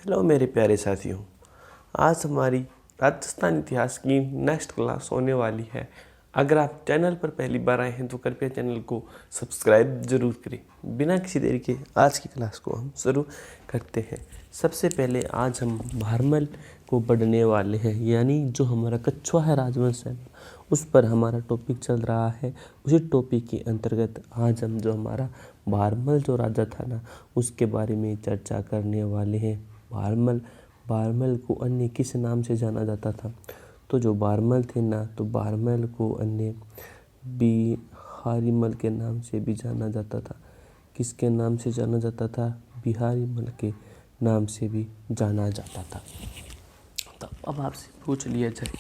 Hello मेरे प्यारे साथियों, आज हमारी राजस्थान इतिहास की नेक्स्ट क्लास होने वाली है। अगर आप चैनल पर पहली बार आए हैं तो कृपया चैनल को सब्सक्राइब जरूर करें। बिना किसी देरी के आज की क्लास को हम शुरू करते हैं। सबसे पहले आज हम भारमल को पढ़ने वाले हैं, यानी जो हमारा कछुआ है राजवंश है उस पर हमारा टॉपिक चल रहा है। उसी टॉपिक के अंतर्गत आज हम जो हमारा भारमल जो राजा था ना उसके बारे में चर्चा करने वाले हैं। भारमल को अन्य किस नाम से जाना जाता था? तो जो भारमल थे ना तो भारमल को अन्य बिहारीमल के नाम से भी जाना जाता था। किसके नाम से जाना जाता था? बिहारीमल के नाम से भी जाना जाता था। तो अब आपसे पूछ लिया जाए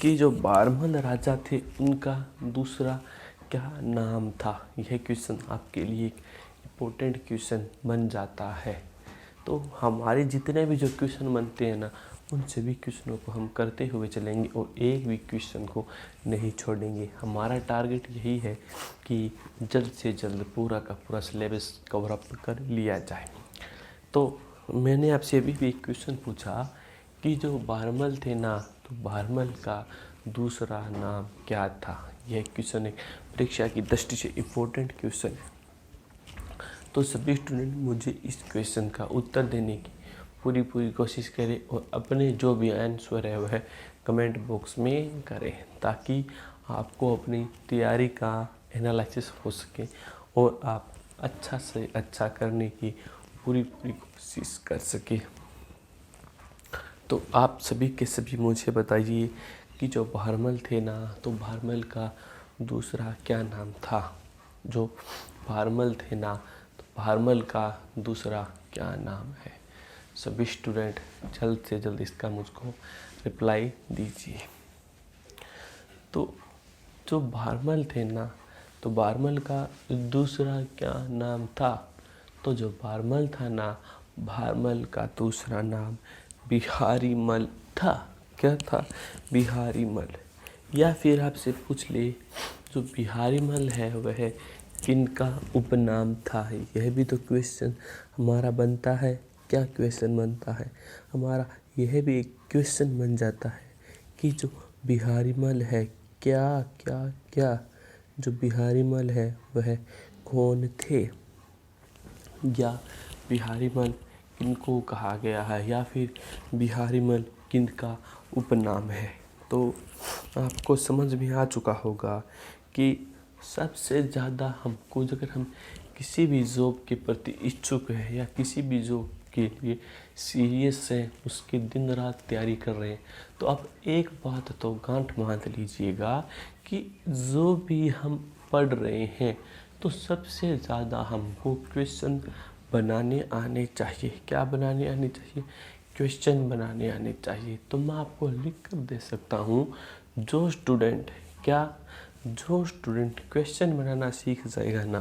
कि जो भारमल राजा थे उनका दूसरा क्या नाम था। यह क्वेश्चन आपके लिए एक इम्पोर्टेंट क्वेश्चन बन जाता है। तो हमारे जितने भी जो क्वेश्चन बनते हैं ना उन सभी क्वेश्चनों को हम करते हुए चलेंगे और एक भी क्वेश्चन को नहीं छोड़ेंगे। हमारा टारगेट यही है कि जल्द से जल्द पूरा का पूरा सिलेबस कवर अप कर लिया जाए। तो मैंने आपसे अभी भी एक क्वेश्चन पूछा कि जो भारमल थे ना तो भारमल का दूसरा नाम क्या था। यह क्वेश्चन एक परीक्षा की दृष्टि से इम्पोर्टेंट क्वेश्चन है। तो सभी स्टूडेंट मुझे इस क्वेश्चन का उत्तर देने की पूरी कोशिश करें और अपने जो भी आंसर है वह कमेंट बॉक्स में करें, ताकि आपको अपनी तैयारी का एनालिसिस हो सके और आप अच्छा से अच्छा करने की पूरी कोशिश कर सके। तो आप सभी के सभी मुझे बताइए कि जो भारमल थे ना तो भारमल का दूसरा क्या नाम था। जो भारमल थे ना तो भारमल का दूसरा क्या नाम है। सभी स्टूडेंट जल्द से जल्द इसका मुझको रिप्लाई दीजिए। तो जो भारमल थे ना तो भारमल का दूसरा क्या नाम था। तो जो भारमल था ना भारमल का दूसरा नाम बिहारीमल था। क्या था? बिहारीमल। या फिर आपसे पूछ ले जो बिहारीमल है वह किनका उपनाम था। यह भी तो क्वेश्चन हमारा बनता है। क्या क्वेश्चन बनता है हमारा? यह भी एक क्वेश्चन बन जाता है कि जो बिहारीमल है क्या क्या क्या जो बिहारीमल है वह कौन थे, या बिहारीमल किनको कहा गया है, या फिर बिहारीमल किनका उपनाम है। तो आपको समझ में आ चुका होगा कि सबसे ज़्यादा हमको अगर हम किसी भी जॉब के प्रति इच्छुक है या किसी भी जॉब के लिए सीरियस है, उसकी दिन रात तैयारी कर रहे हैं, तो आप एक बात तो गांठ बांध लीजिएगा कि जो भी हम पढ़ रहे हैं तो सबसे ज़्यादा हमको क्वेश्चन बनाने आने चाहिए। क्या बनाने आने चाहिए? क्वेश्चन बनाने आने चाहिए। तो मैं आपको लिख कर दे सकता हूँ, जो स्टूडेंट क्वेश्चन बनाना सीख जाएगा ना,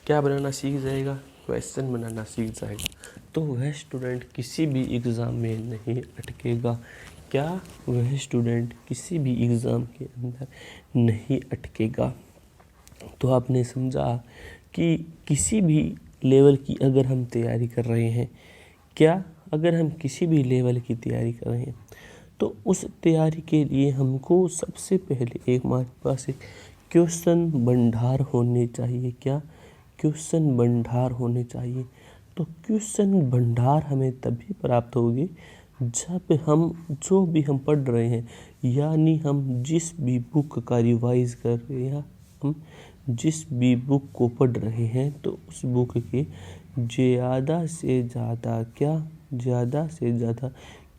क्या बनाना सीख जाएगा? क्वेश्चन बनाना सीख जाएगा, तो वह स्टूडेंट किसी भी एग्ज़ाम में नहीं अटकेगा। क्या? वह स्टूडेंट किसी भी एग्ज़ाम के अंदर नहीं अटकेगा। तो आपने समझा कि किसी भी लेवल की अगर हम तैयारी कर रहे हैं, क्या अगर हम किसी भी लेवल की तैयारी कर रहे हैं तो उस तैयारी के लिए हमको सबसे पहले एक हमारे पास एक क्वेश्चन भंडार होने चाहिए। क्या? क्वेश्चन भंडार होने चाहिए। तो क्वेश्चन भंडार हमें तभी प्राप्त होगी जब हम जो भी हम पढ़ रहे हैं, यानी हम जिस भी बुक का रिवाइज कर रहे हैं, हम जिस भी बुक को पढ़ रहे हैं तो उस बुक के ज़्यादा से ज़्यादा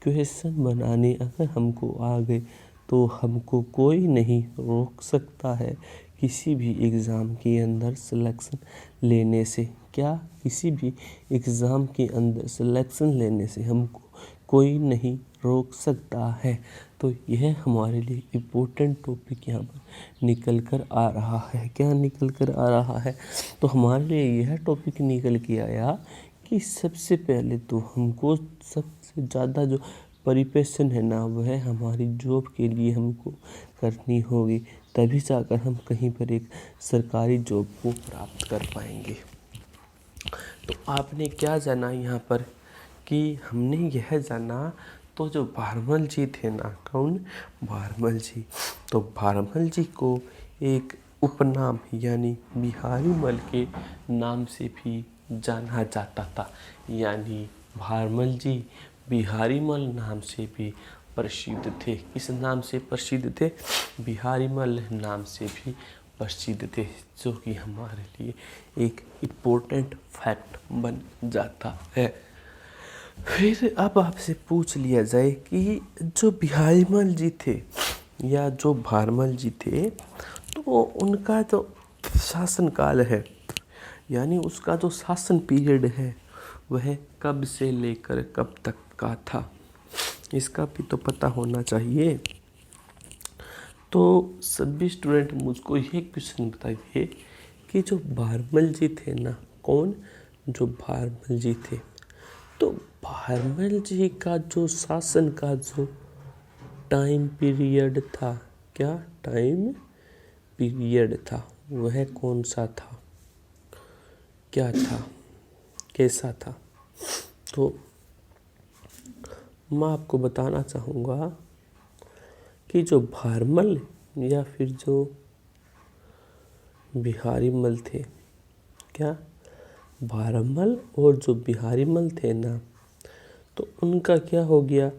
क्वेश्चन बनाने अगर हमको आ गए तो हमको कोई नहीं रोक सकता है किसी भी एग्ज़ाम के अंदर सिलेक्शन लेने से। क्या? किसी भी एग्ज़ाम के अंदर सिलेक्शन लेने से हमको कोई नहीं रोक सकता है। तो यह हमारे लिए इम्पोर्टेंट टॉपिक यहाँ पर निकल कर आ रहा है। क्या निकल कर आ रहा है? तो हमारे लिए यह टॉपिक निकल के आया कि सबसे पहले तो हमको सबसे ज़्यादा जो प्रिपरेशन है ना वह हमारी जॉब के लिए हमको करनी होगी, तभी जाकर हम कहीं पर एक सरकारी जॉब को प्राप्त कर पाएंगे। तो आपने क्या जाना यहाँ पर कि हमने यह जाना तो जो भारमल जी थे ना, कौन? भारमल जी। तो भारमल जी को एक उपनाम यानी बिहारी मल के नाम से भी जाना जाता था। यानी भारमल जी बिहारी मल नाम से भी प्रसिद्ध थे। किस नाम से प्रसिद्ध थे? बिहारी मल नाम से भी प्रसिद्ध थे, जो कि हमारे लिए एक इम्पोर्टेंट फैक्ट बन जाता है। फिर अब आपसे पूछ लिया जाए कि जो बिहारी मल जी थे या जो भारमल जी थे, तो उनका जो शासनकाल है यानी उसका जो शासन पीरियड है वह कब से लेकर कब तक का था, इसका भी तो पता होना चाहिए। तो सभी स्टूडेंट मुझको ये क्वेश्चन बताइए कि जो भारमल जी थे ना, कौन? जो भारमल जी थे, तो भारमल जी का जो शासन का जो टाइम पीरियड था, क्या टाइम पीरियड था, वह कौन सा था, क्या था, कैसा था? तो मैं आपको बताना चाहूँगा कि जो भारमल या फिर जो बिहारी मल थे, क्या भारमल और जो बिहारी मल थे ना, तो उनका क्या हो गया?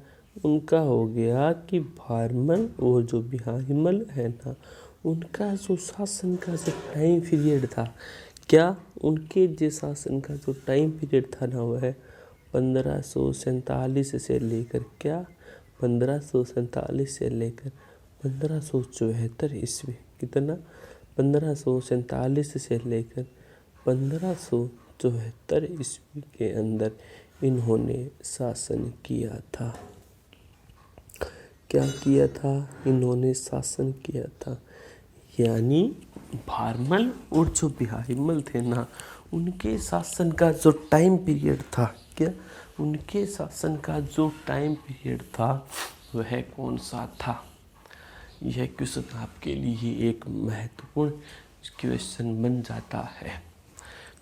उनका हो गया कि भारमल और जो बिहारी मल है ना, उनका जो शासन का जो टाइम पीरियड था, क्या उनके जो शासन का जो टाइम पीरियड था ना, वह 1547 से लेकर क्या 1547 से लेकर 1574 ईस्वी, कितना? 1547 से लेकर 1574 ईस्वी के अंदर इन्होंने शासन किया था। क्या किया था? इन्होंने शासन किया था। यानी भारमल और जो बिहारी मल थे ना, उनके शासन का जो टाइम पीरियड था, क्या उनके शासन का जो टाइम पीरियड था वह कौन सा था? यह क्वेश्चन आपके लिए एक महत्वपूर्ण क्वेश्चन बन जाता है।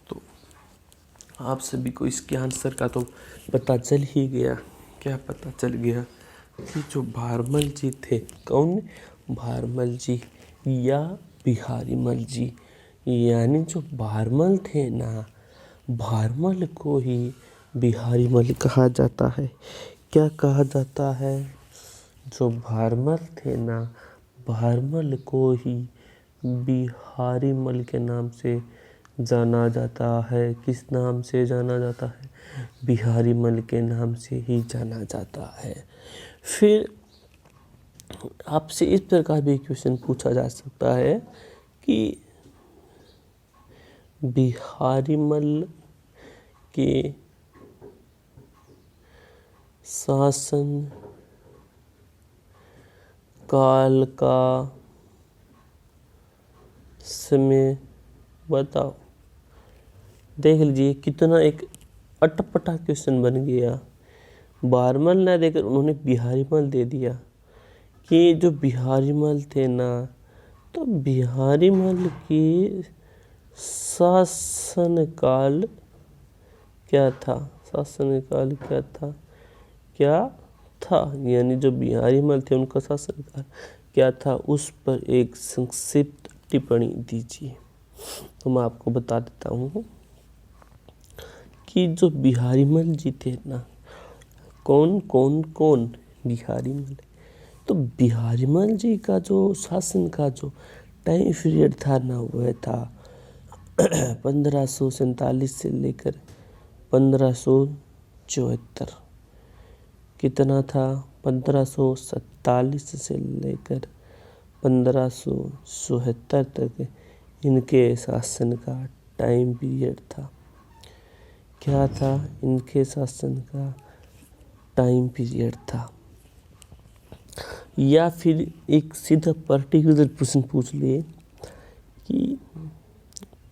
तो आप सभी को इसके आंसर का तो पता चल ही गया। क्या पता चल गया? कि जो भारमल जी थे, कौन? भारमल जी या बिहारी मल जी। यानी जो भारमल थे ना, भारमल को ही बिहारी मल कहा जाता है। क्या कहा जाता है? जो भारमल थे ना, भारमल को ही बिहारी मल के नाम से जाना जाता है। किस नाम से जाना जाता है? बिहारी मल के नाम से ही जाना जाता है। फिर आपसे इस प्रकार भी क्वेश्चन पूछा जा सकता है कि बिहारी मल के शासन काल का समय बताओ। देख लीजिए कितना एक अटपटा क्वेश्चन बन गया। भारमल ना देकर उन्होंने बिहारी मल दे दिया कि जो बिहारी मल थे ना, तो बिहारी मल की शासनकाल क्या था? शासनकाल क्या था? क्या था? यानी जो बिहारी मल थे उनका शासनकाल क्या था, उस पर एक संक्षिप्त टिप्पणी दीजिए। तो मैं आपको बता देता हूँ कि जो बिहारी मल जी थे ना, कौन कौन कौन बिहारी मल, तो बिहारी मल जी का जो शासन का जो टाइम पीरियड था ना, वह था 1547 से लेकर 1574। कितना था? 1547 से लेकर 1574 तक इनके शासन का टाइम पीरियड था। क्या था? इनके शासन का टाइम पीरियड था। या फिर एक सीधा पर्टिकुलर प्रश्न पूछ लिए कि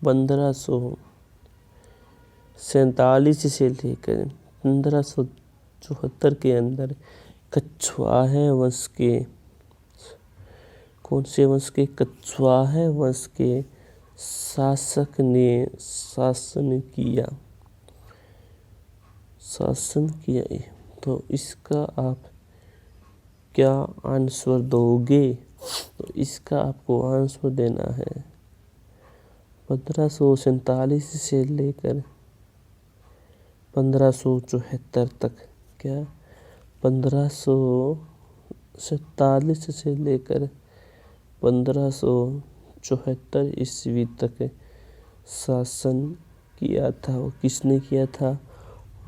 1547 से लेकर 1574 के अंदर कछवाहा वंश के, कौन से वंश के? कछवाहा वंश के शासक ने शासन किया। शासन किया। तो इसका आप क्या आंसर दोगे? तो इसका आपको आंसर देना है 1547 से लेकर 1574 तक। क्या? 1547 से लेकर 1574 ईस्वी तक शासन किया था। वो किसने किया था?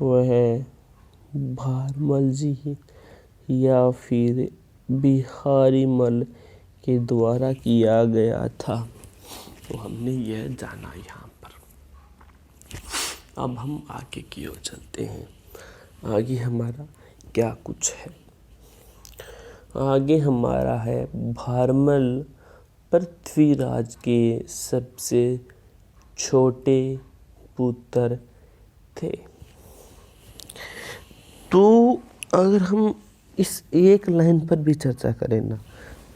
वह भारमल जी या फिर बिहारी मल के द्वारा किया गया था। तो हमने यह जाना यहाँ पर। अब हम आगे की ओर चलते हैं। आगे हमारा क्या कुछ है? आगे हमारा है भारमल पृथ्वीराज के सबसे छोटे पुत्र थे। तो अगर हम इस एक लाइन पर भी चर्चा करें ना,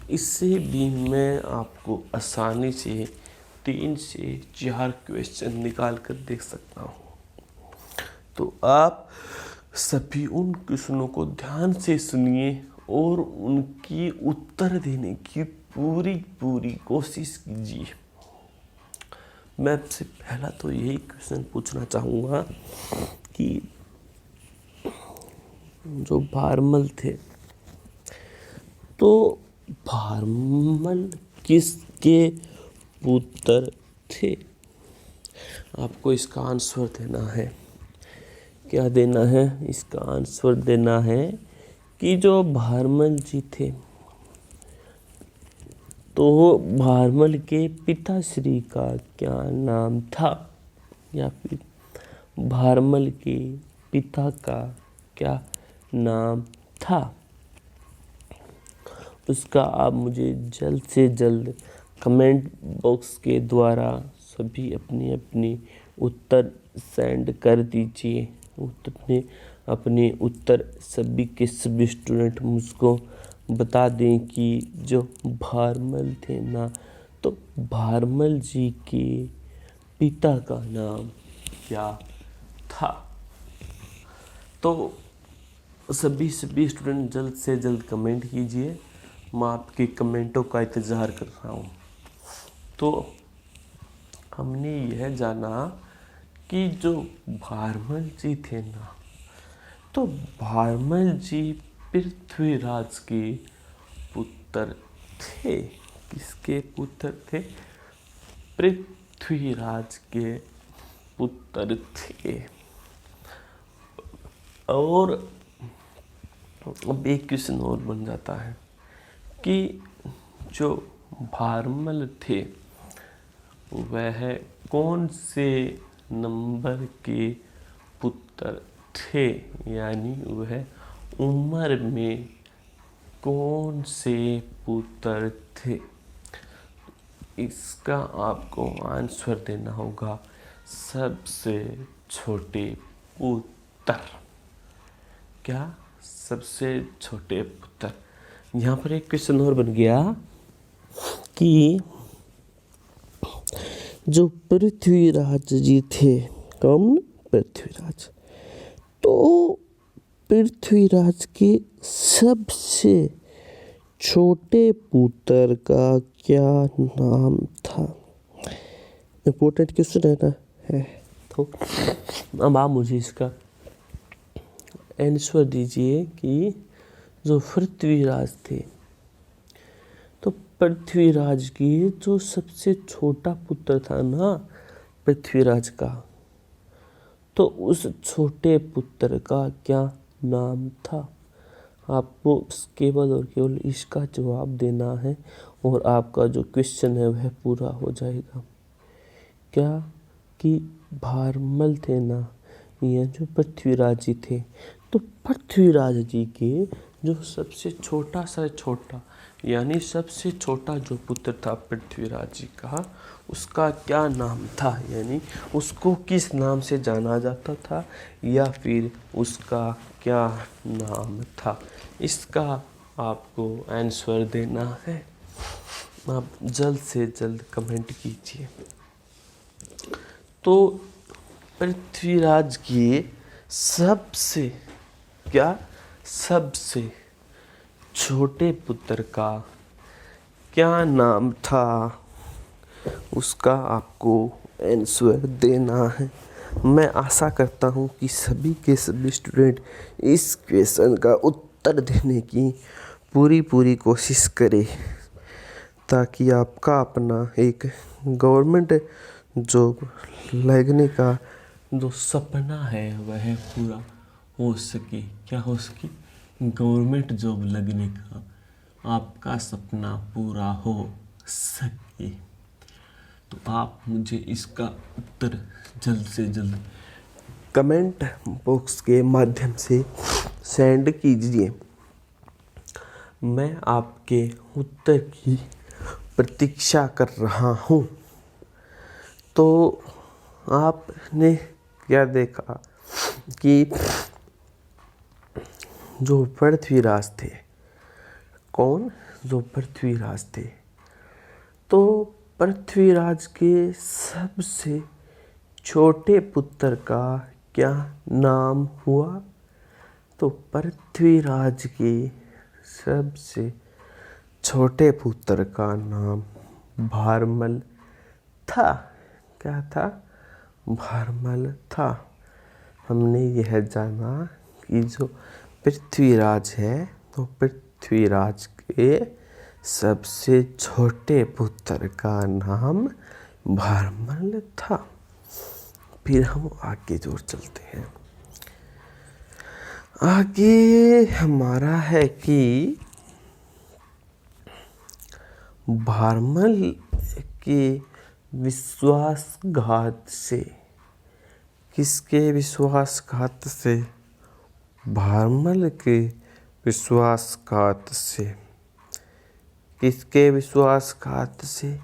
इससे भी मैं आपको आसानी से 3 से 4 क्वेश्चन निकाल कर देख सकता हूँ। तो आप सभी उन क्वेश्चनों को ध्यान से सुनिए और उनकी उत्तर देने की पूरी कोशिश कीजिए। मैं आपसे पहला तो यही क्वेश्चन पूछना चाहूँगा कि जो भारमल थे, तो भारमल किसके पुत्र थे? आपको इसका आंसर देना है। क्या देना है? इसका आंसर देना है कि जो भारमल जी थे, तो भारमल के पिताश्री का क्या नाम था, या फिर भारमल के पिता का क्या नाम था? उसका आप मुझे जल्द से जल्द कमेंट बॉक्स के द्वारा सभी अपनी उत्तर सेंड कर दीजिए। अपने उत्तर सभी के सभी स्टूडेंट मुझको बता दें कि जो भारमल थे ना, तो भारमल जी के पिता का नाम क्या था। तो सभी स्टूडेंट जल्द से जल्द कमेंट कीजिए। मैं आपके कमेंटों का इंतज़ार कर रहा हूँ। तो हमने यह जाना कि जो भारमल जी थे ना, तो भारमल जी पृथ्वीराज के पुत्र थे। किसके पुत्र थे? पृथ्वीराज के पुत्र थे। और अब एक क्वेश्चन और बन जाता है कि जो भारमल थे वह कौन से नंबर के पुत्र थे, यानी वह उम्र में कौन से पुत्र थे? इसका आपको आंसर देना होगा सबसे छोटे पुत्र। क्या? सबसे छोटे पुत्र। यहाँ पर एक क्वेश्चन और बन गया कि जो पृथ्वीराज जी थे, कौन? पृथ्वीराज। तो पृथ्वीराज के सबसे छोटे पुत्र का क्या नाम था? इम्पोर्टेंट क्वेश्चन है ना, है। तो अब आप मुझे इसका आंसर दीजिए कि जो पृथ्वीराज थे, तो पृथ्वीराज की जो सबसे छोटा पुत्र था ना पृथ्वीराज का, तो उस छोटे पुत्र का क्या नाम था? आपको केवल और केवल इसका जवाब देना है और आपका जो क्वेश्चन है वह पूरा हो जाएगा। क्या? कि भारमल थे ना, यह जो पृथ्वीराज जी थे, तो पृथ्वीराज जी के जो सबसे छोटा यानी सबसे छोटा जो पुत्र था पृथ्वीराज जी का, उसका क्या नाम था, यानी उसको किस नाम से जाना जाता था, या फिर उसका क्या नाम था? इसका आपको आंसर देना है। आप जल्द से जल्द कमेंट कीजिए। तो पृथ्वीराज के सबसे क्या सबसे छोटे पुत्र का क्या नाम था, उसका आपको आंसर देना है। मैं आशा करता हूँ कि सभी के सभी स्टूडेंट इस क्वेश्चन का उत्तर देने की पूरी कोशिश करें, ताकि आपका अपना एक गवर्नमेंट जॉब लगने का जो सपना है वह पूरा हो सके। क्या हो सके? गवर्नमेंट जॉब लगने का आपका सपना पूरा हो सके। तो आप मुझे इसका उत्तर जल्द से जल्द कमेंट बॉक्स के माध्यम से सेंड कीजिए। मैं आपके उत्तर की प्रतीक्षा कर रहा हूँ। तो आपने क्या देखा कि जो पृथ्वीराज थे, कौन? जो पृथ्वीराज थे, तो पृथ्वीराज के सबसे छोटे पुत्र का क्या नाम हुआ? तो पृथ्वीराज के सबसे छोटे पुत्र का नाम भारमल था। क्या था? भारमल था। हमने यह जाना कि जो पृथ्वीराज है, तो पृथ्वीराज के सबसे छोटे पुत्र का नाम भारमल था। फिर हम आगे जोर चलते हैं। आगे हमारा है कि भारमल के विश्वासघात से, किसके विश्वासघात से? भारमल के विश्वासघात से। किसके विश्वासघात से?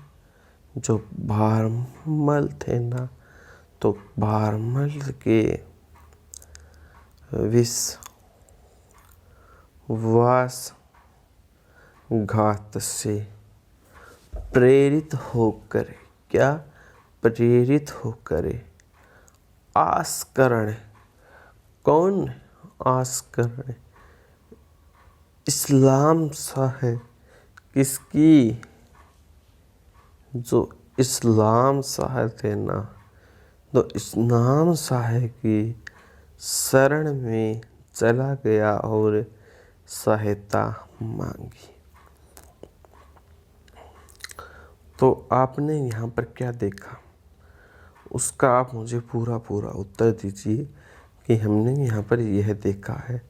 जो भारमल थे ना, तो भारमल के विश्वासघात से प्रेरित होकर, क्या? प्रेरित होकर आस्करण, कौन? आस्करण इस्लाम शाह, किसकी? जो इस्लाम शाह थे ना, तो इस्लाम शाह की शरण में चला गया और सहायता मांगी। तो आपने यहाँ पर क्या देखा, उसका आप मुझे पूरा उत्तर दीजिए कि हमने यहाँ पर यह देखा है।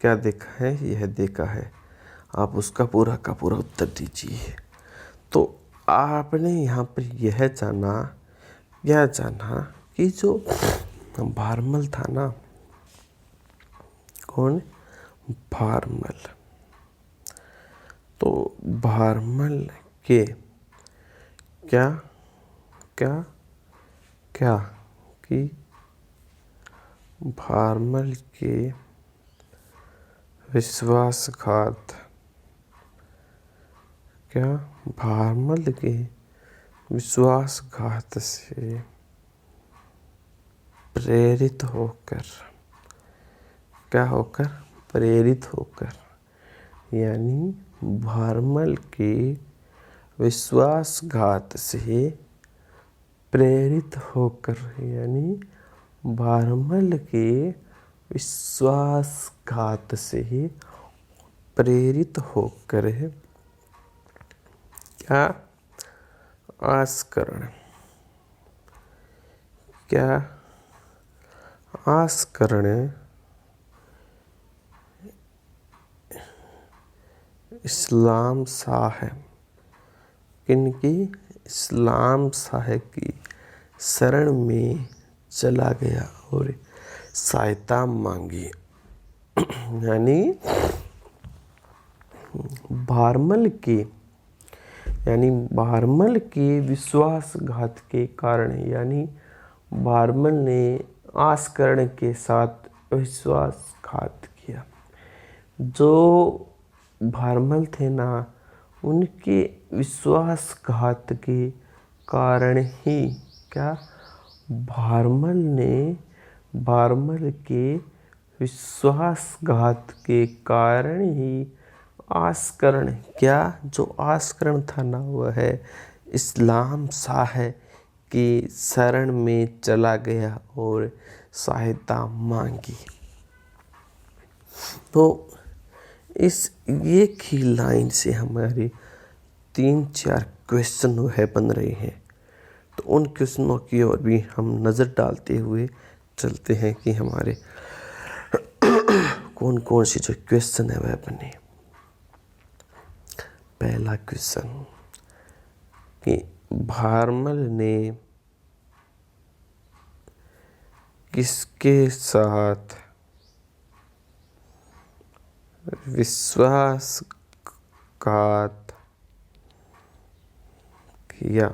क्या देखा है? यह देखा है। आप उसका पूरा का पूरा उत्तर दीजिए। तो आपने यहाँ पर यह जाना, क्या जाना कि जो भारमल था ना, कौन? भारमल। तो भारमल के क्या कि भारमल के विश्वासघात, क्या? भारमल के विश्वासघात से प्रेरित होकर, क्या होकर? प्रेरित होकर, यानी भारमल के विश्वासघात से प्रेरित होकर, यानी भारमल के विश्वासघात से प्रेरित होकर क्या? आस्करण, क्या? आस्करण इस्लाम शाह, किनकी? इस्लाम शाह की शरण में चला गया और सहायता मांगी। यानी भारमल के विश्वासघात के कारण, यानी भारमल ने आस्करण के साथ विश्वासघात किया। जो भारमल थे ना, उनके विश्वासघात के कारण ही, क्या? भारमल ने भारमल के विश्वासघात के कारण ही आस्करण, क्या जो आस्करण था ना वह इस्लाम शाह के शरण में चला गया और सहायता मांगी। तो इस एक ही लाइन से हमारे 3-4 क्वेश्चन वह बन रहे हैं। तो उन क्वेश्चनों की ओर भी हम नज़र डालते हुए चलते हैं कि हमारे कौन कौन से जो क्वेश्चन है वह बने। पहला क्वेश्चन कि भारमल ने किसके साथ विश्वासघात किया?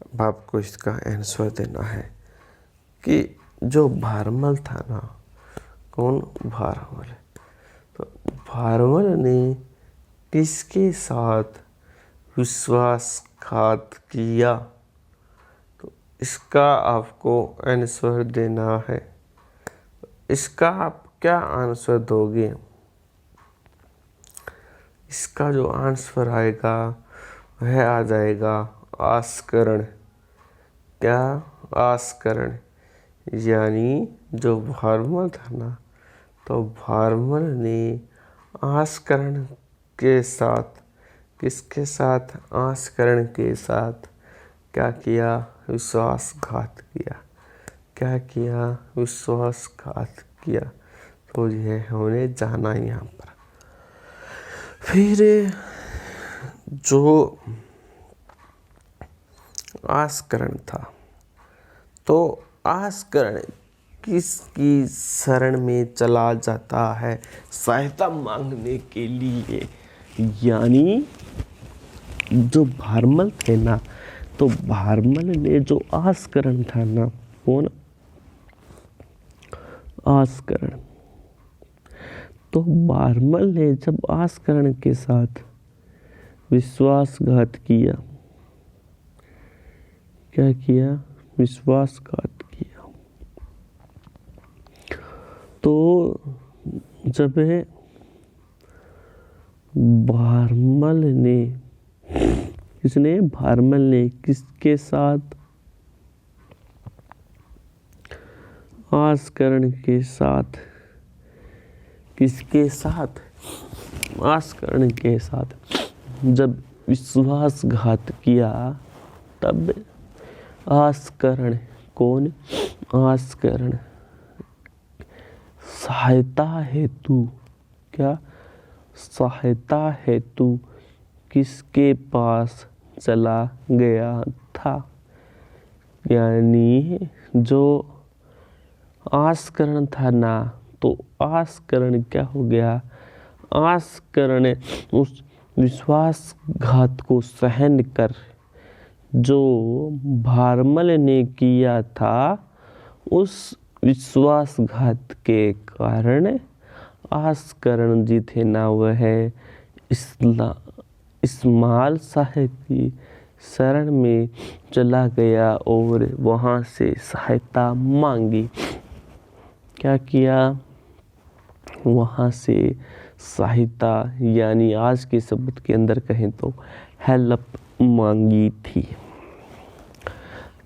अब आपको इसका आंसर देना है कि जो भारमल था ना, कौन भारमल है, तो भारमल ने किसके साथ विश्वासघात किया? तो इसका आपको आंसर देना है। इसका आप क्या आंसर दोगे? इसका जो आंसर आएगा वह आ जाएगा आस्करण। क्या? आस्करण। यानी जो भारमल था ना, तो भारमल ने आस्करण के साथ, किसके साथ? आस्करण के साथ क्या किया? विश्वासघात किया। क्या किया? विश्वासघात किया। तो यह हमने जाना यहाँ पर। फिर जो आस्करण था, तो आस्करण किसकी शरण में चला जाता है सहायता मांगने के लिए? यानी जो भारमल थे ना, तो भारमल ने जो आस्करण था ना, कौन? आस्करण। तो भारमल ने जब आस्करण के साथ विश्वासघात किया, क्या किया? विश्वासघात किया। तो जब भारमल ने, किसने? भारमल ने किसके साथ? आस्करण के साथ। किसके साथ? आस्करण के साथ जब विश्वासघात किया, तब आस्करण, कौन? आस्करण सहायता हेतु, क्या? सहायता हेतु किसके पास चला गया था? यानी जो आस्करण था ना, तो आस्करण क्या हो गया? आस्करण उस विश्वासघात को सहन कर जो भारमल ने किया था, उस विश्वासघात के कारण आस्करण जी थे ना, वह इस्माइल शाह की शरण में चला गया और वहाँ से सहायता मांगी। क्या किया? वहाँ से सहायता, यानी आज के शब्द के अंदर कहें तो हेल्प मांगी थी।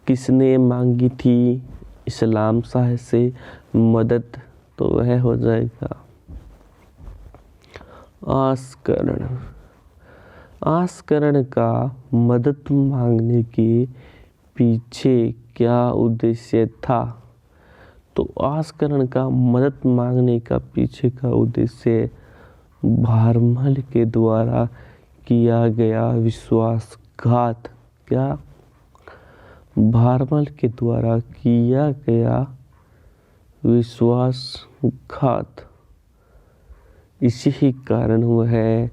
किसने मांगी थी? इस्लाम शाह से मदद। तो वह हो जाएगा आस्करण। आस्करण का मदद मांगने के पीछे क्या उद्देश्य था? तो आस्करण का मदद मांगने का पीछे का उद्देश्य भारमल के द्वारा किया गया विश्वासघात। क्या? भारमल के द्वारा किया गया विश्वासघात। इसी ही कारण वह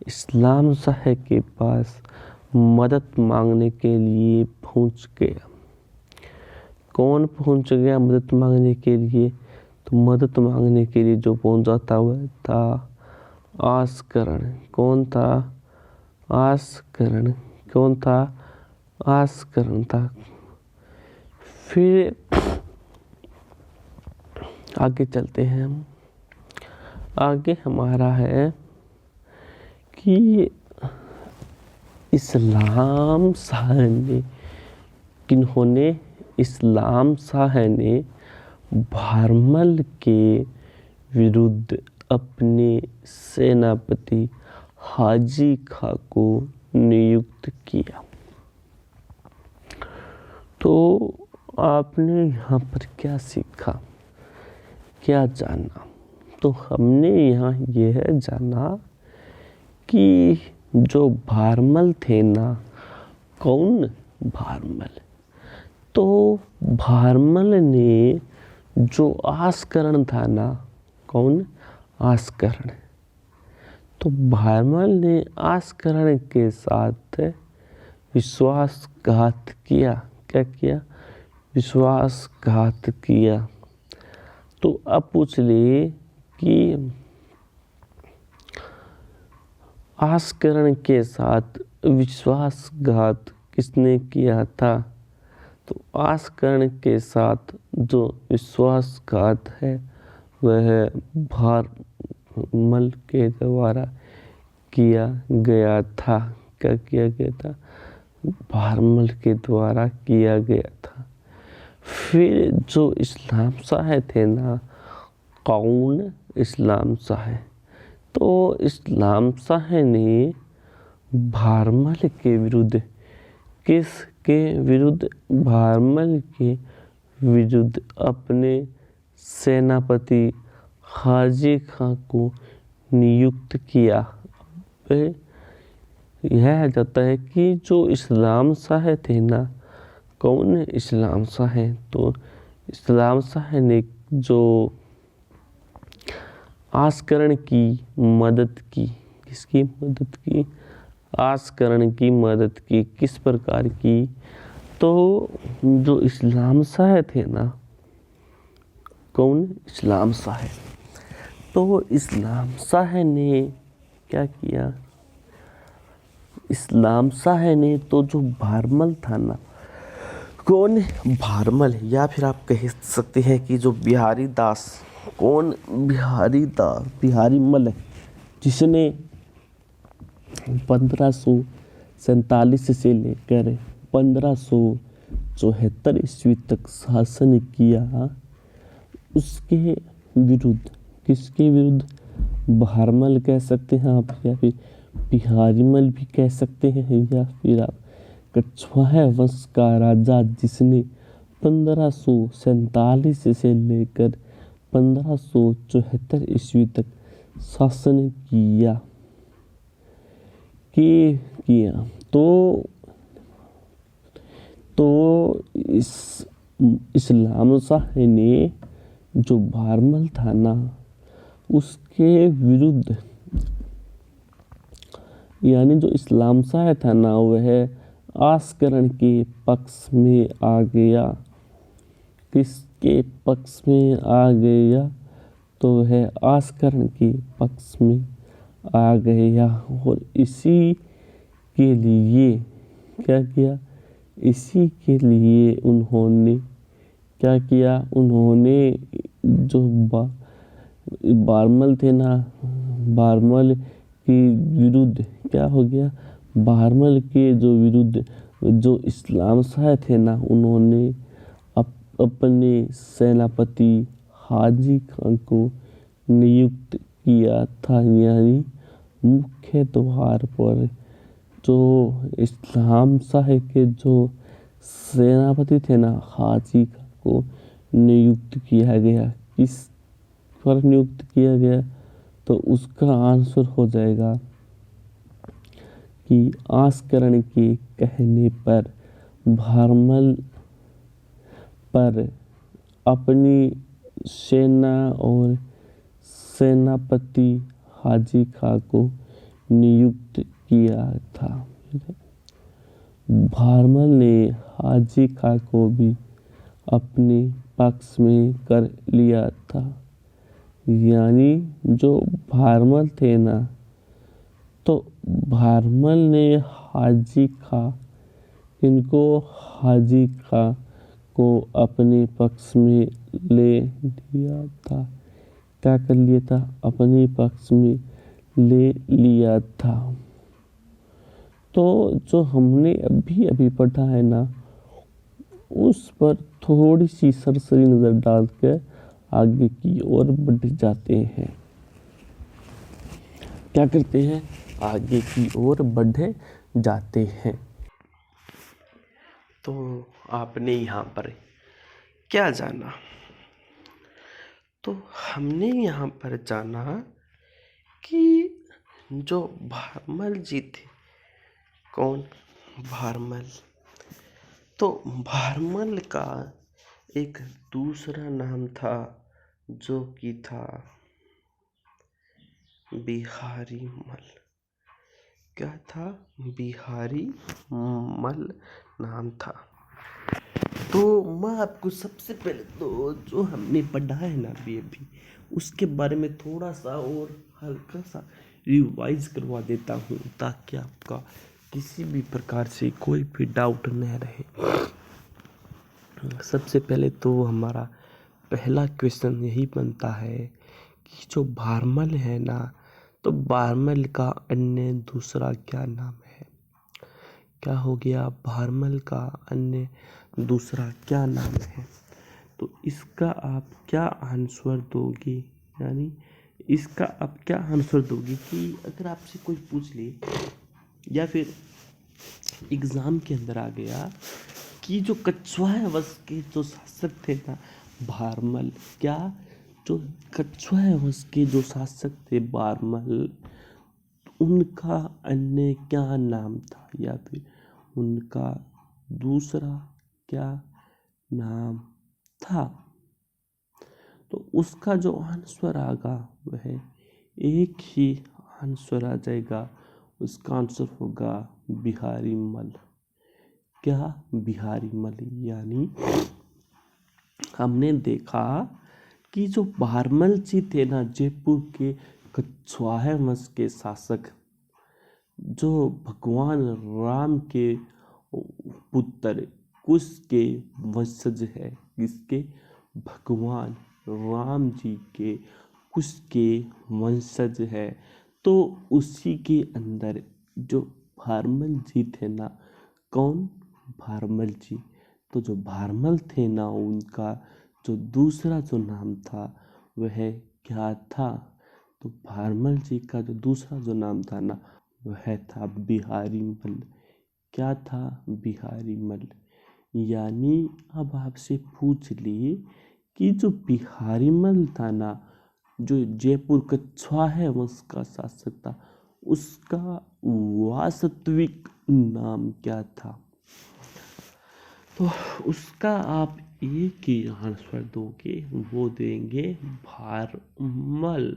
इस्लाम शाह के पास मदद मांगने के लिए पहुंच गया। कौन पहुंच गया मदद मांगने के लिए? तो मदद मांगने के लिए जो पहुंचा था वह था आस्करण। कौन था? आस्करण। कौन था? आस्करण था। फिर आगे चलते हैं हम। आगे हमारा है कि इस्लाम शाह ने किन्होंने इस्लाम शाह ने भारमल के विरुद्ध अपने सेनापति हाजी खां को नियुक्त किया। तो आपने यहाँ पर क्या सीखा, क्या जाना? तो हमने यहाँ यह जाना कि जो भारमल थे ना, कौन? भारमल। तो भारमल ने जो आस्करण था ना, कौन? आस्करण। तो भारमल ने आस्करण के साथ विश्वासघात किया। क्या किया? विश्वासघात किया। तो अब पूछ लिए कि आस्करण के साथ विश्वासघात किसने किया था? तो आस्करण के साथ जो विश्वासघात है वह भारमल के द्वारा किया गया था। क्या किया गया था? भारमल के द्वारा किया गया था। फिर जो इस्लाम शाह थे ना, कौन? इस्लाम शाह। तो इस्लाम शाह ने भारमल के विरुद्ध, किसके विरुद्ध? भारमल के विरुद्ध अपने सेनापति हाजी खां को नियुक्त किया। यह जाता है कि जो इस्लाम शाह थे ना, कौन? इस्लाम शाह। तो इस्लाम शाह ने जो आस्करण की मदद की, किसकी मदद की? आस्करण की मदद की। किस प्रकार की? तो जो इस्लाम शाह थे ना, कौन? इस्लाम शाह। तो इस्लाम शाह ने क्या किया? इस्लाम शाह ने तो जो भारमल था ना, कौन? भारमल, या फिर आप कह सकते हैं कि जो बिहारी दास, कौन? बिहारी दास, बिहारी मल, जिसने 1547 से लेकर 1574 ईस्वी तक शासन किया, उसके विरुद्ध, किसके विरुद्ध? भारमल कह सकते हैं आप, या फिर बिहारी मल भी कह सकते हैं, या फिर आप कछवाहा वंश का राजा जिसने 1547 से लेकर 1574 ईस्वी तक शासन किया। तो इस्लाम शाह ने जो भारमल था ना, उसके विरुद्ध, यानी जो इस्लाम शाह था ना, वह आस्करण के पक्ष में आ गया। किसके पक्ष में आ गया? तो वह आस्करण के पक्ष में आ गया। और इसी के लिए क्या किया? इसी के लिए उन्होंने क्या किया? उन्होंने जो भारमल थे ना, भारमल के विरुद्ध क्या हो गया? भारमल के जो विरुद्ध जो इस्लाम शाह थे ना, उन्होंने अपने सेनापति हाजी खां को नियुक्त किया था। यानी मुख्य द्वार पर जो इस्लाम शाह के जो सेनापति थे ना, हाजी खां को नियुक्त किया गया। किस पर नियुक्त किया गया? तो उसका आंसर हो जाएगा कि आस्करण के कहने पर भारमल पर अपनी सेना और सेनापति हाजी खां को नियुक्त किया था। भारमल ने हाजी खां को भी अपने पक्ष में कर लिया था। यानी जो भारमल थे ना, तो भारमल ने हाजी खां, इनको हाजी खां को अपने पक्ष में ले लिया था। क्या कर लिया था? अपने पक्ष में ले लिया था। तो जो हमने अभी अभी पढ़ा है ना, उस पर थोड़ी सी सरसरी नज़र डालकर आगे की ओर बढ़ जाते हैं। क्या करते हैं? आगे की ओर बढ़ जाते हैं। तो आपने यहाँ पर क्या जाना? तो हमने यहाँ पर जाना कि जो भारमल जी थे, कौन? भारमल। तो भारमल का एक दूसरा नाम था जो कि था बिहारी मल। क्या था? बिहारी मल नाम था। तो मैं आपको सबसे पहले तो जो हमने पढ़ा है ना अभी उसके बारे में थोड़ा सा और हल्का सा रिवाइज करवा देता हूँ, ताकि आपका किसी भी प्रकार से कोई भी डाउट न रहे। सबसे पहले तो हमारा पहला क्वेश्चन यही बनता है कि जो भारमल है ना, तो भारमल का अन्य दूसरा क्या नाम है? क्या हो गया? भारमल का अन्य दूसरा क्या नाम है? तो इसका आप क्या आंसर दोगे? यानी इसका आप क्या आंसर दोगे कि अगर आपसे कोई पूछ ले या फिर एग्ज़ाम के अंदर आ गया कि जो कछवाहा वंश के जो शासक थे ना भारमल, क्या जो कछवाहा वंश के जो शासक थे भारमल, उनका अन्य क्या नाम था या फिर उनका दूसरा क्या नाम था? तो उसका जो आंसर आएगा वह एक ही आंसर आ जाएगा। उसका आंसर होगा बिहारी मल। क्या? बिहारी मल। यानी हमने देखा कि जो भारमल जी थे ना, जयपुर के कछवाहा वंश के शासक, जो भगवान राम के पुत्र कुश के वंशज है। किसके? भगवान राम जी के कुश के वंशज है। तो उसी के अंदर जो भारमल जी थे ना, कौन? भारमल जी। तो जो भारमल थे ना, उनका जो दूसरा जो नाम था वह क्या था? तो भारमल जी का जो दूसरा जो नाम था ना, वह था बिहारी मल। क्या था? बिहारी मल। यानी अब आपसे पूछ लिए कि जो बिहारी मल था ना, जो जयपुर कछवाहा वंश का शासक था, उसका वास्तविक नाम क्या था? तो उसका आप एक ही आंसर दोगे, वो देंगे भारमल।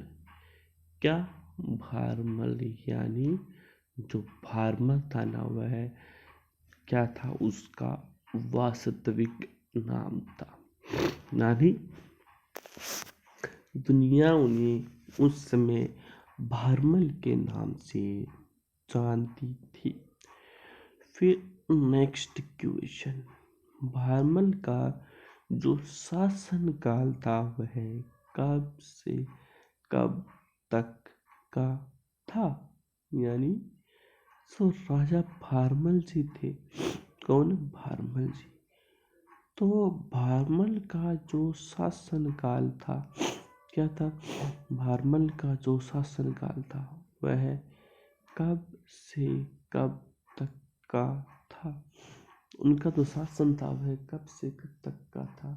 क्या? भारमल। यानी जो भारमल था ना, वह क्या था? उसका वास्तविक नाम था। यानी दुनिया उन्हें उस समय भारमल के नाम से जानती थी। फिर नेक्स्ट क्वेश्चन, भारमल का जो शासन काल था वह कब से कब तक का था? यानी राजा भारमल जी थे। कौन? भारमल जी। तो भारमल का जो शासन काल था, क्या था? भारमल का जो शासन काल था वह कब से कब तक का था? उनका जो शासन था वह कब से कब तक का था?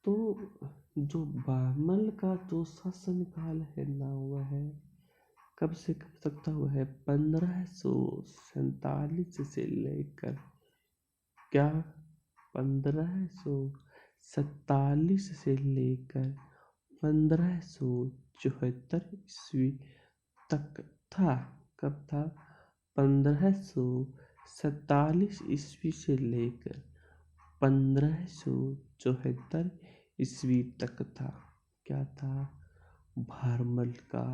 तो जो भारमल का जो शासन काल है ना, वह कब से कब तक था? वह 1547 से लेकर, क्या? 1547 से लेकर 1574 ईस्वी तक था। कब था? 1547 ईस्वी से लेकर 1574 ईस्वी तक था। क्या था? भारमल का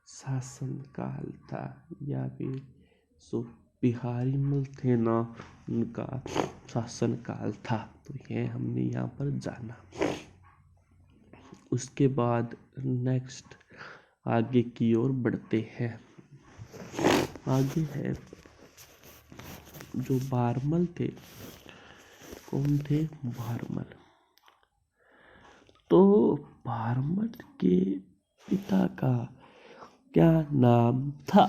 शासन काल था। या फिर जो बिहारी मल थे ना, उनका शासन काल था। तो ये हमने यहाँ पर जाना। उसके बाद नेक्स्ट आगे की ओर बढ़ते हैं। आगे है जो बारमल थे। कौन थे? बारमल। तो बारमल के पिता का क्या नाम था?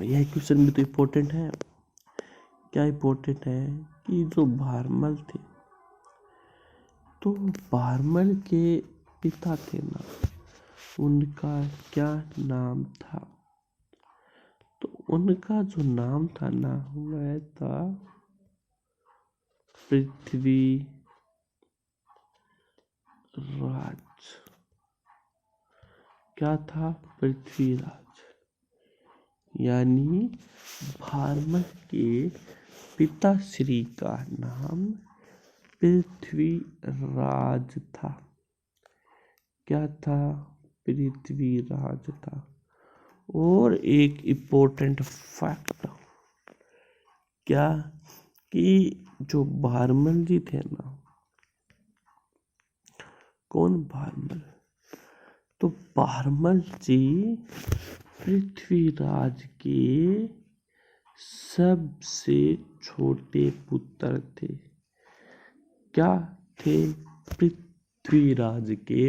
यह क्वेश्चन भी तो इम्पोर्टेंट है। क्या इम्पोर्टेंट है कि जो बारमल थे, तो बारमल के पिता थे ना, उनका क्या नाम था? तो उनका जो नाम था ना, वह था पृथ्वीराज। क्या था? पृथ्वीराज। यानी बारमल के पिताश्री का नाम पृथ्वीराज था। क्या था? पृथ्वीराज था। और एक इम्पोर्टेंट फैक्ट, क्या कि जो बारमल जी थे ना, कौन? बारमल। तो बारमल जी पृथ्वीराज के सबसे छोटे पुत्र थे। क्या थे? पृथ्वीराज के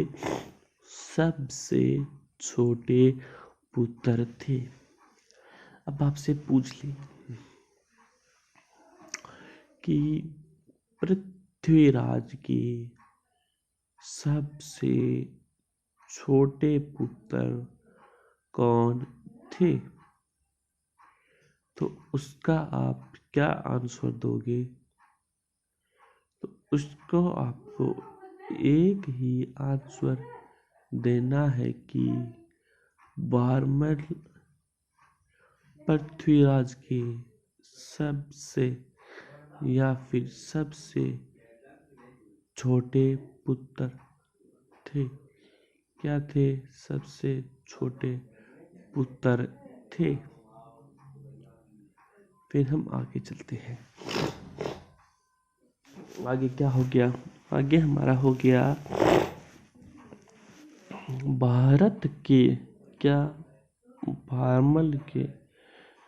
सबसे छोटे पुत्र थे। अब आपसे पूछ ले कि पृथ्वीराज के सबसे छोटे पुत्र कौन थे? तो उसका आप क्या आंसर दोगे? तो उसको आपको एक ही आंसर देना है कि बारमल पृथ्वीराज के सबसे या फिर सबसे छोटे पुत्र थे। क्या थे? सबसे छोटे पुत्र थे। फिर हम आगे चलते हैं। आगे क्या हो गया? आगे हमारा हो गया भारत के क्या? बारमल के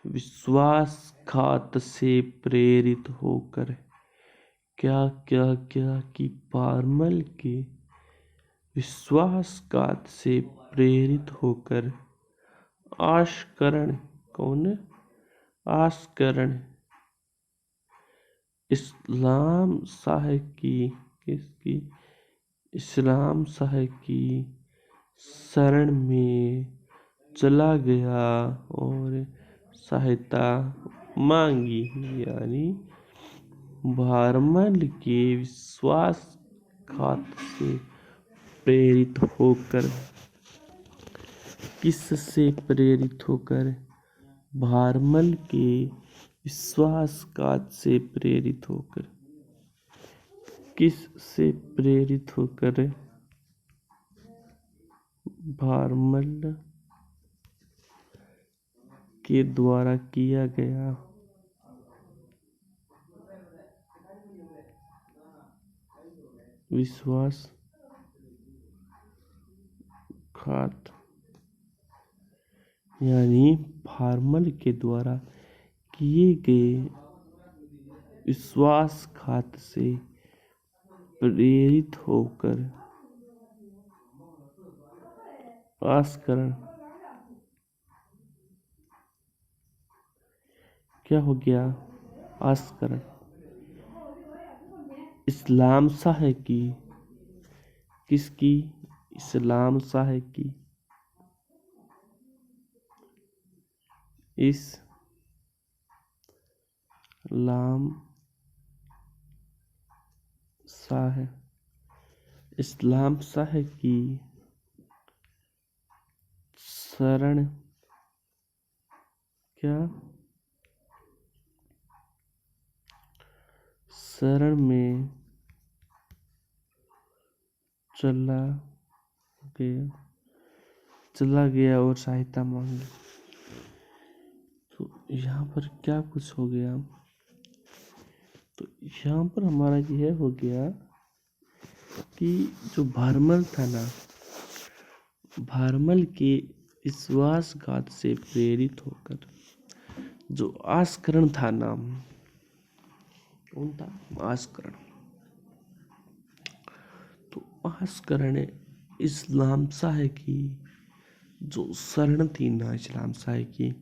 विश्वासघात से प्रेरित होकर क्या क्या क्या कि बारमल के विश्वासघात से प्रेरित होकर आशकरण। कौन? आशकरण इस्लाम शाह की किसकी? इस्लाम शाह की शरण में चला गया और सहायता मांगी। यानी बारमल के विश्वासघात से प्रेरित होकर, किससे प्रेरित होकर? बारमल के विश्वासघात से प्रेरित होकर। किस से प्रेरित होकर? बारमल के द्वारा किया गया विश्वासघात। यानी बारमल के द्वारा किए गए विश्वासघात से प्रेरित होकर आशकरण। क्या हो गया? आशकरण इस्लाम शाह की। किसकी? इस्लाम शाह की। इस्लाम शाह, इस्लाम शाह की शरण। क्या? शरण में चला गया और सहायता मांगी। तो यहाँ पर क्या कुछ हो गया तो यहाँ पर हमारा यह हो गया कि जो भारमल था ना, भारमल के विश्वासघात से प्रेरित होकर जो आस्करण था नाम, कौन था? आस्करण। तो आस्करण इस्लाम शाह की जो शरण थी ना, इस्लाम शाह की,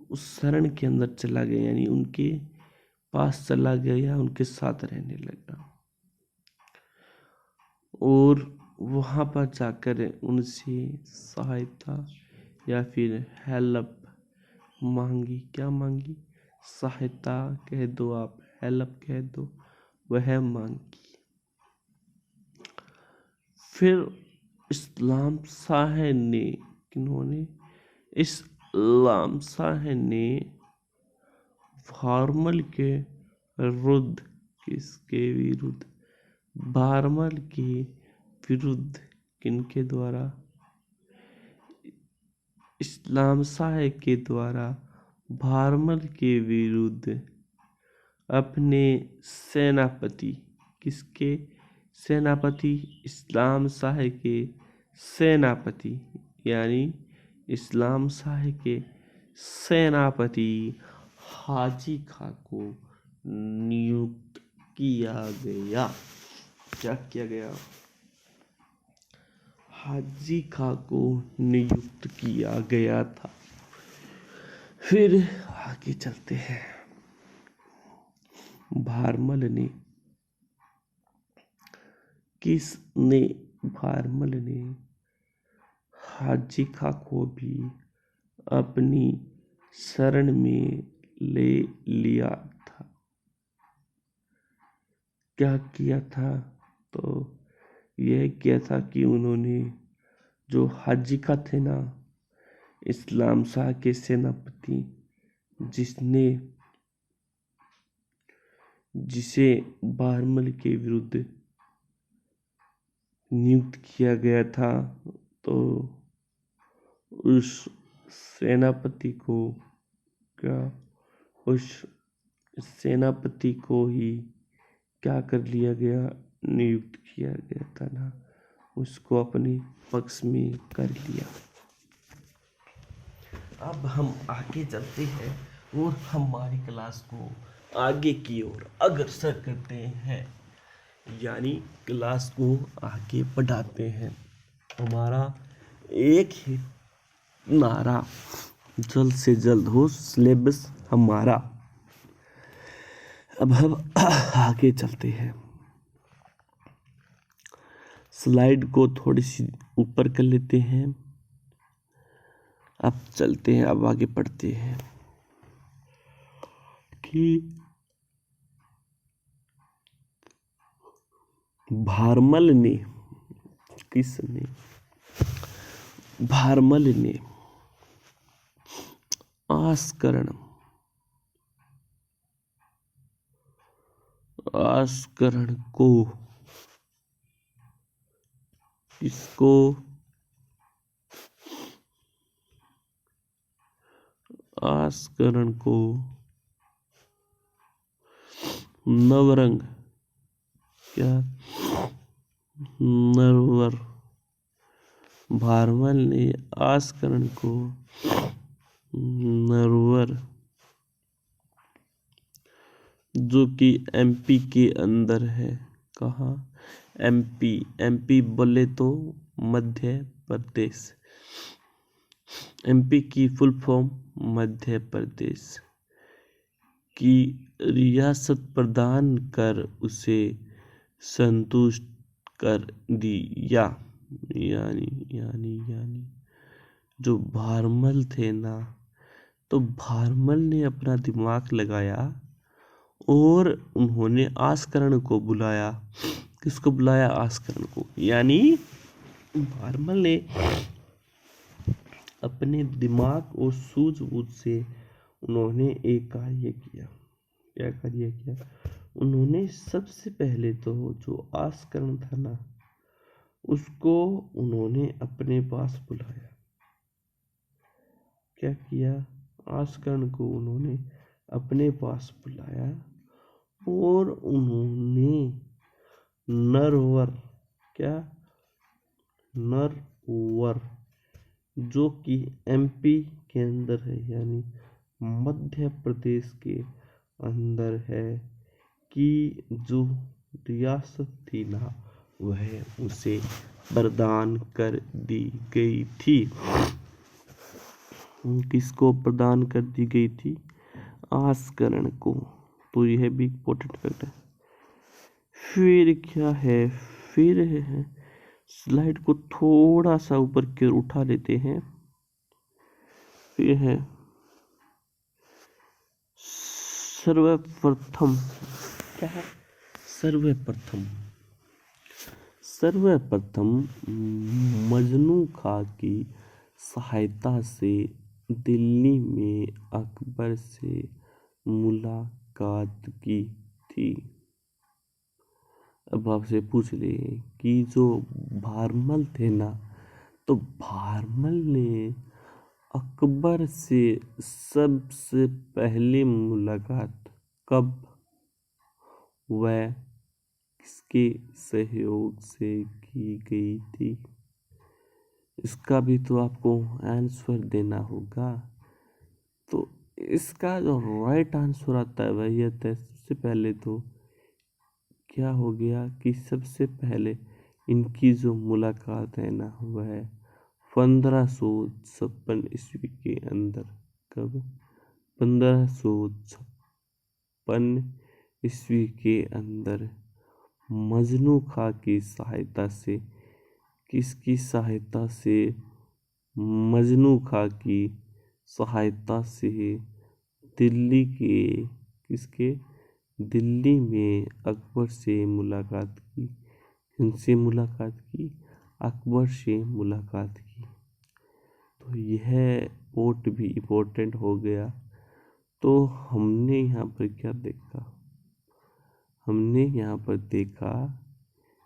उस शरण के अंदर चला गया, यानी उनके पास चला गया या उनके साथ रहने लगा और वहाँ पर जाकर उनसे सहायता या फिर हेल्प मांगी। क्या मांगी? सहायता कह दो आप, हेल्प कह दो, वह मांगी। फिर इस्लाम शाह ने, किन्होंने? इस्लाम शाह ने भारमल के विरुद्ध, किसके विरुद्ध? भारमल के विरुद्ध, किनके द्वारा? इस्लाम शाह के द्वारा भारमल के विरुद्ध अपने सेनापति, किसके सेनापति? इस्लाम शाह के सेनापति, यानी इस्लाम शाह के सेनापति हाजी खां को नियुक्त किया गया। क्या किया गया? हाजी खां को नियुक्त किया गया था। फिर आगे चलते हैं। भारमल ने, किसने? भारमल ने हाजी खां को भी अपनी शरण में ले लिया था। क्या किया था? तो यह किया था कि उन्होंने, जो हाजी खां थे ना, इस्लाम शाह के सेनापति, जिसे भारमल के विरुद्ध नियुक्त किया गया था, तो उस सेनापति को ही क्या कर लिया गया? नियुक्त किया गया था ना, उसको अपने पक्ष में कर लिया। अब हम आगे चलते हैं और हमारी क्लास को आगे की ओर अग्रसर करते हैं, यानी क्लास को आगे बढ़ाते हैं। हमारा एक ही नारा, जल्द से जल्द हो सिलेबस हमारा। अब हम आगे चलते हैं। स्लाइड को थोड़ी सी ऊपर कर लेते हैं। अब चलते हैं, अब आगे पढ़ते हैं कि भारमल ने, किसने? भारमल ने आस्करण को, किसको? आस्करण को नवरंग, क्या? नरवर। भारमल ने आस्करण को नरवर, जो कि एमपी के अंदर है। कहाँ? एमपी। एमपी बोले तो मध्य प्रदेश। एमपी की फुल फॉर्म मध्य प्रदेश की रियासत प्रदान कर उसे संतुष्ट कर दिया। यानी जो भारमल थे ना, तो भारमल ने अपना दिमाग लगाया और उन्होंने आस्करण को बुलाया। किसको बुलाया? आस्करण को। यानी भारमल ने अपने दिमाग और सूझबूझ से उन्होंने एक कार्य किया। क्या कार्य किया? उन्होंने सबसे पहले तो जो आस्करण था ना, उसको उन्होंने अपने पास बुलाया। क्या किया? आस्करण को उन्होंने अपने पास बुलाया और उन्होंने नरवर, क्या, नरवर, जो कि एमपी के अंदर है, यानी मध्य प्रदेश के अंदर है, कि जो रियासत थी ना वह उसे प्रदान कर दी गई थी। किसको प्रदान कर दी गई थी? आस्करण को। तो यह भी इम्पोर्टेंट फैक्ट है। फिर क्या है, फिर है, स्लाइड को थोड़ा सा ऊपर की ओर उठा लेते हैं। फिर है सर्वप्रथम, क्या है, सर्वप्रथम मजनू खां की सहायता से दिल्ली में अकबर से मुलाकात की थी। अब आपसे पूछ ले कि जो भारमल थे ना, तो भारमल ने अकबर से सबसे पहले मुलाकात कब व किसके सहयोग से की गई थी? इसका भी तो आपको आंसर देना होगा। तो इसका जो राइट आंसर आता है वह यह था, सबसे पहले तो क्या हो गया कि सबसे पहले इनकी जो मुलाकात है ना वह 1556 ईस्वी के अंदर, कब, 1556 ईस्वी के अंदर मजनू खां की सहायता से, किसकी सहायता से? मजनू खां की सहायता से दिल्ली के, किसके, दिल्ली में अकबर से मुलाकात की। किनसे मुलाकात की? अकबर से मुलाकात की। तो यह पोर्ट भी इम्पोर्टेंट हो गया। तो हमने यहाँ पर क्या देखा? हमने यहाँ पर देखा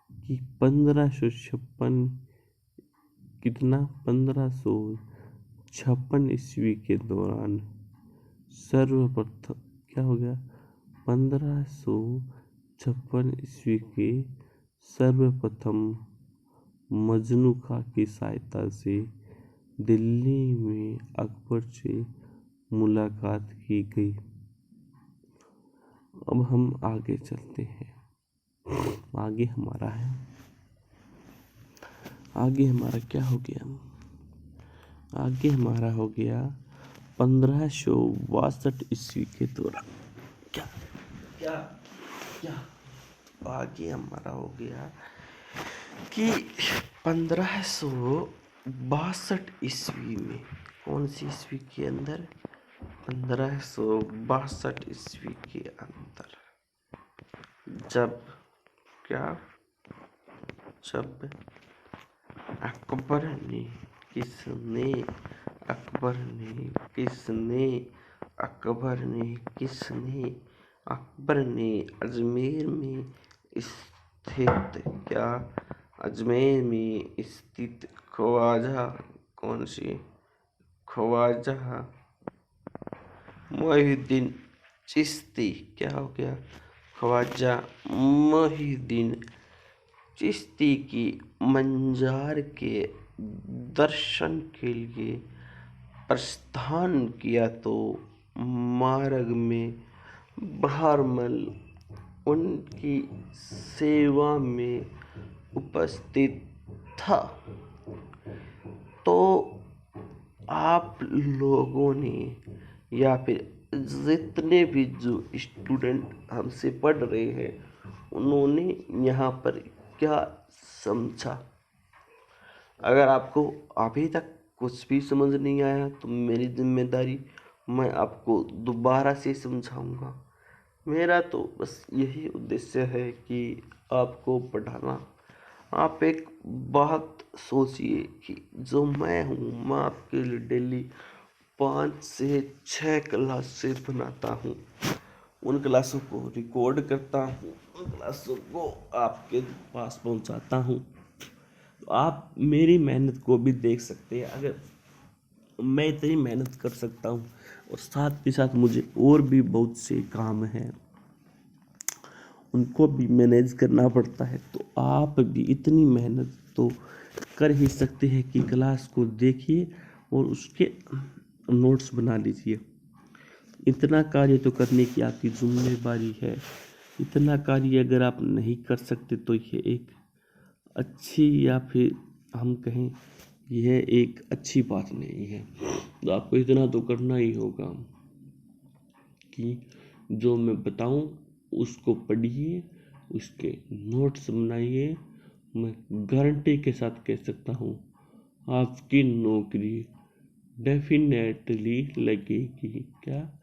कि 1556 कितना, 1556 ईस्वी के दौरान सर्वप्रथम क्या हो गया, 1556 ईस्वी के सर्वप्रथम मजनू खां की सहायता से दिल्ली में अकबर से मुलाकात की गई। अब हम आगे चलते हैं। आगे हमारा क्या हो गया? आगे हमारा हो गया 1562 ईस्वी के दौरान, क्या क्या क्या आगे हमारा हो गया कि 1562 ईस्वी में, कौन सी ईस्वी के अंदर? 1562 ईस्वी के अंदर, जब क्या, जब अकबर ने अजमेर में स्थित, क्या, अजमेर में स्थित ख्वाजा, कौन सी, ख्वाजा मोहिउद्दीन चिश्ती, क्या हो गया, ख्वाजा मोहिउद्दीन चिश्ती की मंजार के दर्शन के लिए प्रस्थान किया, तो मार्ग में भारमल उनकी सेवा में उपस्थित था। तो आप लोगों ने, या फिर जितने भी जो स्टूडेंट हमसे पढ़ रहे हैं, उन्होंने यहाँ पर क्या समझा? अगर आपको अभी तक कुछ भी समझ नहीं आया तो मेरी जिम्मेदारी, मैं आपको दोबारा से समझाऊंगा। मेरा तो बस यही उद्देश्य है कि आपको पढ़ाना। आप एक बात सोचिए कि जो मैं हूँ, मैं आपके लिए डेली 5 से 6 क्लासेस बनाता हूँ, उन क्लासों को रिकॉर्ड करता हूँ, उन क्लासों को आपके पास पहुँचाता हूँ। तो आप मेरी मेहनत को भी देख सकते हैं। अगर मैं इतनी मेहनत कर सकता हूँ और साथ ही साथ मुझे और भी बहुत से काम हैं, उनको भी मैनेज करना पड़ता है। तो आप भी इतनी मेहनत तो कर ही सकते हैं कि क्लास को देखिए और उसके नोट्स बना लीजिए। इतना कार्य तो करने की आपकी जिम्मेदारी है। इतना कार्य अगर आप नहीं कर सकते तो ये एक अच्छी, या फिर हम कहें यह एक अच्छी बात नहीं है। तो आपको इतना तो करना ही होगा कि जो मैं बताऊं उसको पढ़िए, उसके नोट्स बनाइए। मैं गारंटी के साथ कह सकता हूँ आपकी नौकरी डेफिनेटली लगेगी। क्या?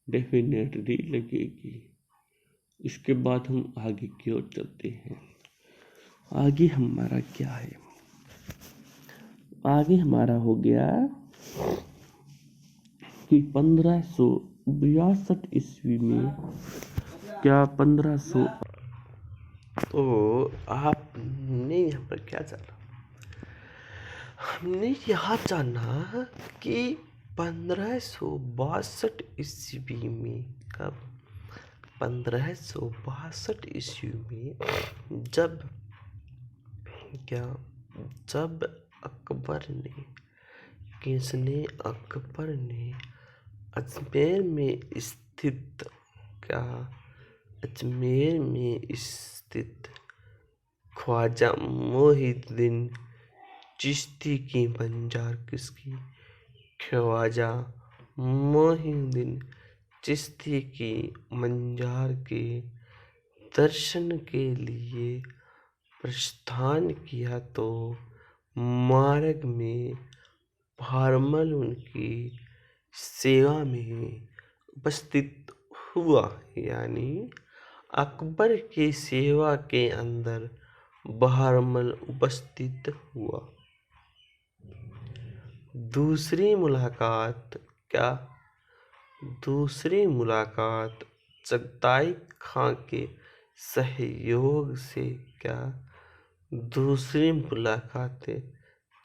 डेफिनेटली लगेगी। इसके बाद हम आगे की ओर चलते हैं। आगे हमारा क्या है? आगे हमारा हो गया कि 1562 ईस्वी में, क्या 1500, तो आपने यहाँ पर क्या जाना? हमने यहाँ जाना कि 1562 ईस्वी में, कब? 1562 ईस्वी में जब अकबर ने अजमेर में स्थित ख्वाजा मोहिउद्दीन चिश्ती की मजार ख्वाजा मोहिउद्दीन चिश्ती की मजार के दर्शन के लिए प्रस्थान किया तो मार्ग में भारमल उनकी सेवा में उपस्थित हुआ। यानी अकबर की सेवा के अंदर भारमल उपस्थित हुआ। दूसरी मुलाकात चगताई खां के सहयोग से, दूसरी मुलाकात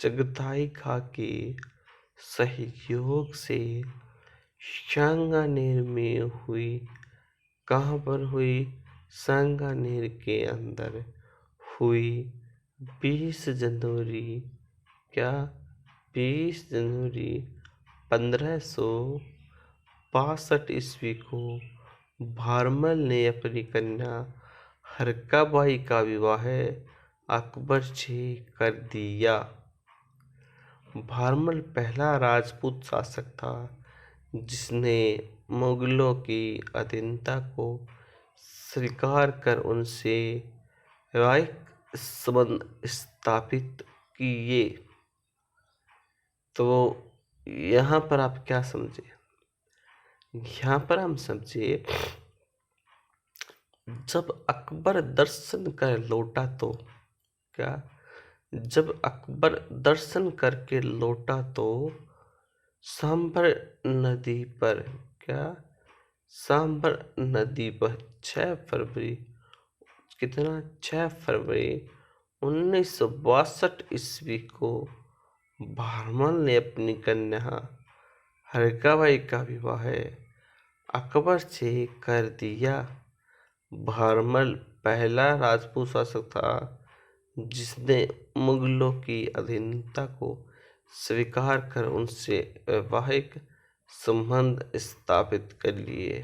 चगताई खां के सहयोग से सांगानेर में हुई। कहाँ पर हुई? सांगानेर के अंदर हुई। 20 जनवरी 1562 ईस्वी को भारमल ने अपनी कन्या हरकाबाई का विवाह अकबर से कर दिया। भारमल पहला राजपूत शासक था जिसने मुगलों की अधीनता को स्वीकार कर उनसे न्यायिक संबंध स्थापित किए। तो यहाँ पर आप क्या समझे? यहाँ पर हम समझे जब अकबर दर्शन कर लौटा तो सांबर नदी पर 6 फरवरी 1962 ईस्वी को भारमल ने अपनी कन्या हरकाबाई का विवाह अकबर से कर दिया। भारमल पहला राजपूत शासक था जिसने मुगलों की अधीनता को स्वीकार कर उनसे वैवाहिक संबंध स्थापित कर लिए।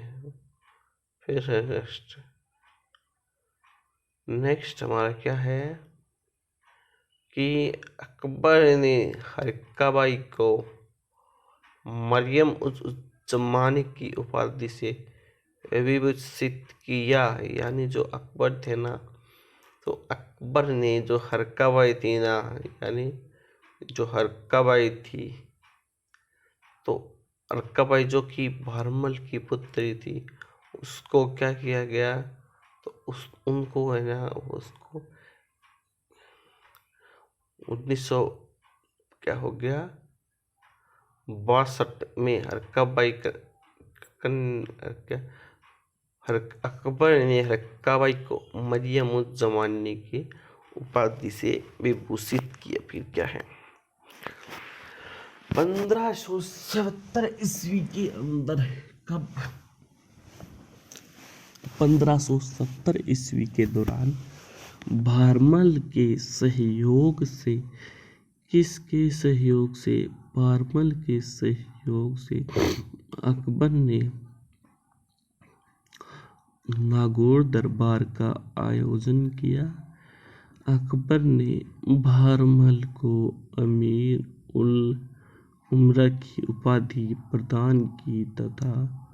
फिर नेक्स्ट हमारा क्या है कि अकबर ने हरकाबाई को मरियम उज जमानी की उपाधि से विभूषित किया। यानी जो अकबर थे ना, तो अकबर ने जो हरकाबाई थी ना, यानी जो हरकाबाई थी, तो हरकाबाई जो कि भारमल की पुत्री थी, उसको क्या किया गया? तो उनको है ना, उसको 1962 में अकबर ने हरकाबाई को मरियम उज जमानी की उपाधि से विभूषित किया। फिर क्या है? 1577 ईस्वी के अंदर, कब? 1570 ईस्वी के दौरान भारमल के सहयोग से, किसके सहयोग से? भारमल के सहयोग से अकबर ने नागौर दरबार का आयोजन किया। अकबर ने भारमल को अमीर उल उमरा की उपाधि प्रदान की तथा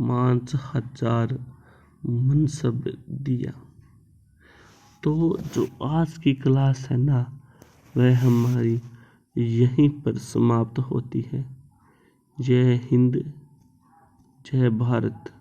5000 मनसब दिया। तो जो आज की क्लास है ना, वह हमारी यहीं पर समाप्त होती है। जय हिंद, जय भारत।